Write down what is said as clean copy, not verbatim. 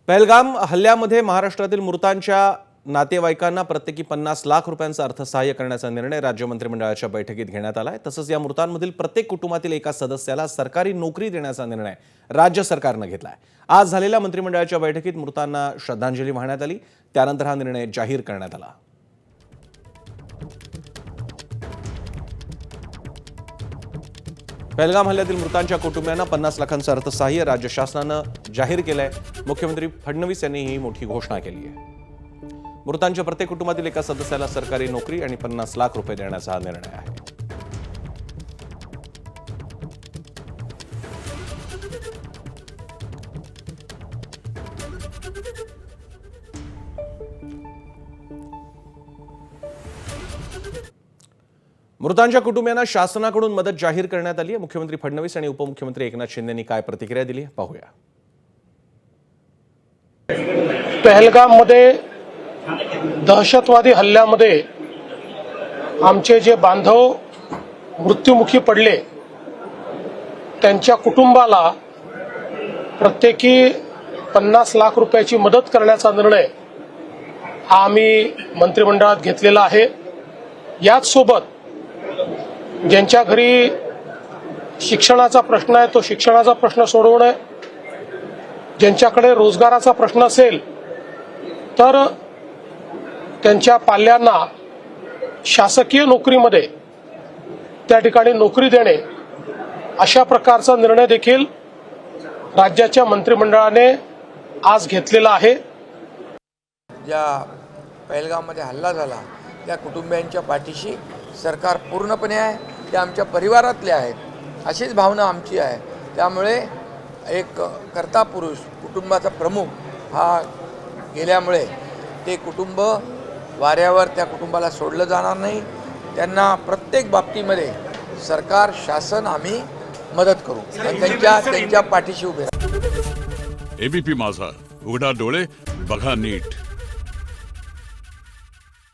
पहलगाम हल्ल्यामध्ये महाराष्ट्रातील मृतांच्या नातेवाईकांना प्रत्येकी 50 लाख रुपयांचा अर्थसहाय्य करण्याचा निर्णय राज्य मंत्रिमंडळाच्या बैठकीत घेण्यात आला आहे। तसंच या मृतांमधील प्रत्येक कुटुंबातील एका सदस्याला सरकारी नोकरी देण्याचा निर्णय राज्य सरकारने घेतला आहे। आज झालेल्या मंत्रिमंडळाच्या बैठकीत मृतांना श्रद्धांजली वाहण्यात आली, त्यानंतर हा निर्णय जाहीर करण्यात आला। पहलगाम हल्ल्यातील मृतांच्या कुटुंबियांना 50 लाखांचं अर्थसहाय्य राज्य शासनानं जाहीर केलंय। मुख्यमंत्री फडणवीस यांनी ही मोठी घोषणा केली आहे। मृतांच्या प्रत्येक कुटुंबातील एका सदस्याला सरकारी नोकरी आणि 50 लाख रुपये देण्याचा हा निर्णय आहे। मृतांच्या कुटुंबियांना शासनाकडून मदत जाहीर करण्यात आली आहे। मुख्यमंत्री फडणवीस आणि उपमुख्यमंत्री एकनाथ शिंदे यांनी काय प्रतिक्रिया दिली पाहूया। पहलगाममध्ये दहशतवादी हल्ल्यामध्ये आमचे जे बांधव मृत्युमुखी पडले त्यांच्या कुटुंबाला प्रत्येकी 50 लाख रुपयाची मदत करण्याचा निर्णय हा आम्ही मंत्रिमंडळात घेतलेला आहे। याच सोबत ज्यांच्या घरी शिक्षणाचा प्रश्न आहे तो शिक्षणाचा प्रश्न सोडवणे, ज्यांच्याकडे रोजगाराचा प्रश्न असेल तर त्यांच्या पाल्यांना शासकीय नोकरीमध्ये त्या ठिकाणी नोकरी देणे, अशा प्रकारचा निर्णय देखील राज्याच्या मंत्रिमंडळाने आज घेतलेला आहे। ज्या पहलगाममध्ये हल्ला झाला त्या कुटुंबियांच्या पाठीशी सरकार पूर्णपणे आहे, ते आमच्या परिवारातले आहेत अशीच भावना आमची आहे। त्यामुळे एक कर्ता पुरुष कुटुंबाचा प्रमुख हा गेल्यामुळे ते कुटुंब वाऱ्यावर त्या कुटुंबाला सोडलं जाणार नाही। त्यांना प्रत्येक बाबतीमध्ये सरकार शासन आम्ही मदत करू आणि त्यांच्या पाठीशी उभे राहू। एबीपी माझा, उघडा डोळे बघा नीट।